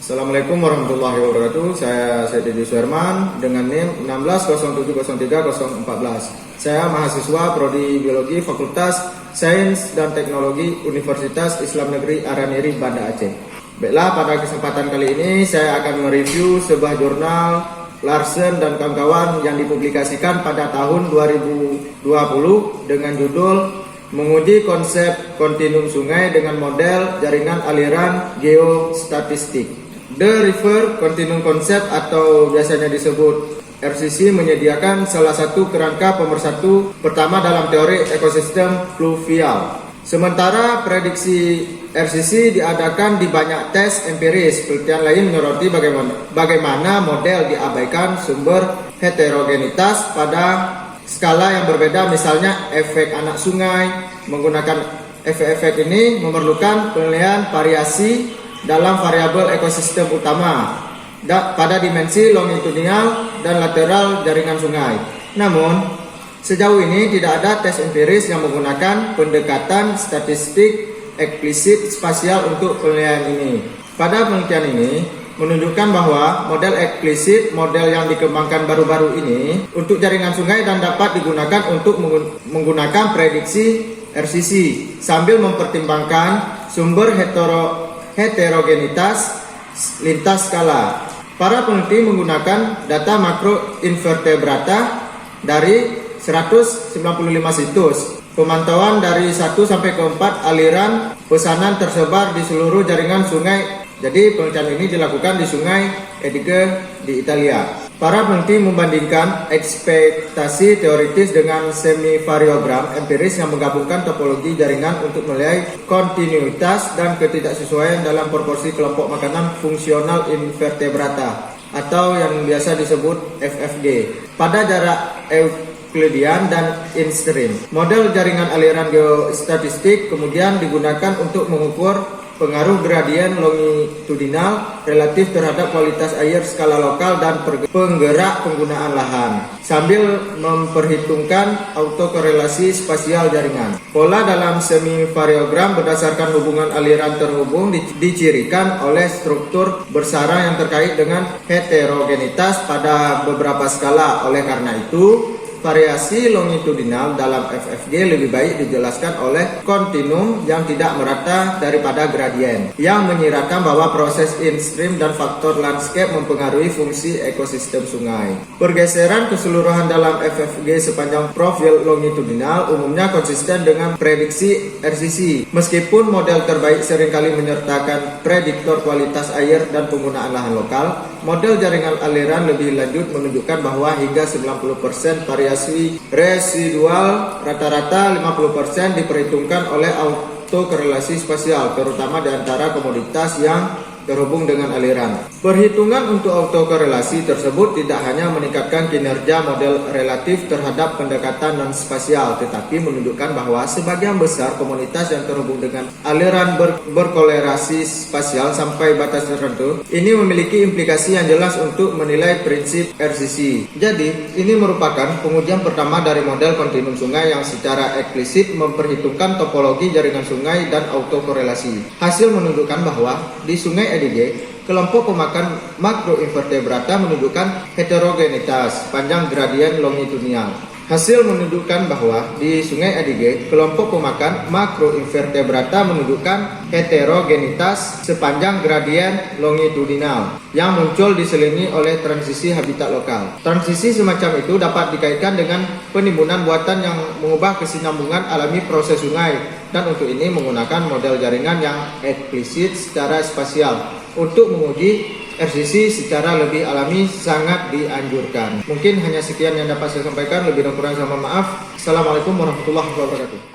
Assalamualaikum warahmatullahi wabarakatuh. Saya Deddy Suherman dengan NIM 160730014. Saya mahasiswa Prodi Biologi Fakultas Sains dan Teknologi Universitas Islam Negeri Araniri, Banda Aceh. Baiklah, pada kesempatan kali ini saya akan mereview sebuah jurnal Larsen dan kawan-kawan yang dipublikasikan pada tahun 2020 dengan judul Menguji Konsep Kontinum Sungai dengan Model Jaringan Aliran Geostatistik. The River Continuum Concept atau biasanya disebut RCC menyediakan salah satu kerangka pemersatu pertama dalam teori ekosistem fluvial. Sementara prediksi RCC diadakan di banyak tes empiris, penelitian lain menyoroti bagaimana model diabaikan sumber heterogenitas pada skala yang berbeda, misalnya efek anak sungai. Menggunakan efek-efek ini memerlukan penilaian variasi dalam variabel ekosistem utama pada dimensi longitudinal dan lateral jaringan sungai. Namun, sejauh ini tidak ada tes empiris yang menggunakan pendekatan statistik eksplisit spasial untuk penilaian ini. Pada penelitian ini menunjukkan bahwa model eksplisit, model yang dikembangkan baru-baru ini untuk jaringan sungai dan dapat digunakan untuk menggunakan prediksi RCC sambil mempertimbangkan sumber heterogenitas lintas skala. Para peneliti menggunakan data makro invertebrata dari 195 situs. Pemantauan dari 1 sampai ke 4 aliran pesanan tersebar di seluruh jaringan sungai. Jadi penelitian ini dilakukan di Sungai Adige di Italia. Para peneliti membandingkan ekspektasi teoritis dengan semi-variogram empiris yang menggabungkan topologi jaringan untuk menilai kontinuitas dan ketidaksesuaian dalam proporsi kelompok makanan fungsional invertebrata atau yang biasa disebut FFG pada jarak Euclidean dan in-stream. Model jaringan aliran geostatistik kemudian digunakan untuk mengukur pengaruh gradien longitudinal relatif terhadap kualitas air skala lokal dan penggerak penggunaan lahan sambil memperhitungkan autokorelasi spasial jaringan. Pola dalam semi-variogram berdasarkan hubungan aliran terhubung dicirikan oleh struktur bersarang yang terkait dengan heterogenitas pada beberapa skala. Oleh karena itu, variasi longitudinal dalam FFG lebih baik dijelaskan oleh kontinum yang tidak merata daripada gradien, yang menyiratkan bahwa proses in-stream dan faktor landscape mempengaruhi fungsi ekosistem sungai. Pergeseran keseluruhan dalam FFG sepanjang profil longitudinal umumnya konsisten dengan prediksi RCC. Meskipun model terbaik seringkali menyertakan prediktor kualitas air dan penggunaan lahan lokal, model jaringan aliran lebih lanjut menunjukkan bahwa hingga 90% variasi residual rata-rata 50% diperhitungkan oleh autokorelasi spasial, terutama di antara komoditas yang terhubung dengan aliran. Perhitungan untuk autokorelasi tersebut tidak hanya meningkatkan kinerja model relatif terhadap pendekatan non-spasial, tetapi menunjukkan bahwa sebagian besar komunitas yang terhubung dengan aliran berkolerasi spasial sampai batas tertentu. Ini memiliki implikasi yang jelas untuk menilai prinsip RCC. Jadi, ini merupakan pengujian pertama dari model kontinum sungai yang secara eksplisit memperhitungkan topologi jaringan sungai dan autokorelasi. Hasil menunjukkan bahwa di Sungai Adige, kelompok pemakan makroinvertebrata menunjukkan heterogenitas panjang gradien longitudinal. Hasil menunjukkan bahwa di Sungai Adige, kelompok pemakan makroinvertebrata menunjukkan heterogenitas sepanjang gradien longitudinal yang muncul diselingi oleh transisi habitat lokal. Transisi semacam itu dapat dikaitkan dengan penimbunan buatan yang mengubah kesinambungan alami proses sungai, dan untuk ini menggunakan model jaringan yang eksplisit secara spasial. Untuk menguji RCC secara lebih alami sangat dianjurkan. Mungkin hanya sekian yang dapat saya sampaikan, lebih dan kurang saya mohon maaf. Assalamualaikum warahmatullahi wabarakatuh.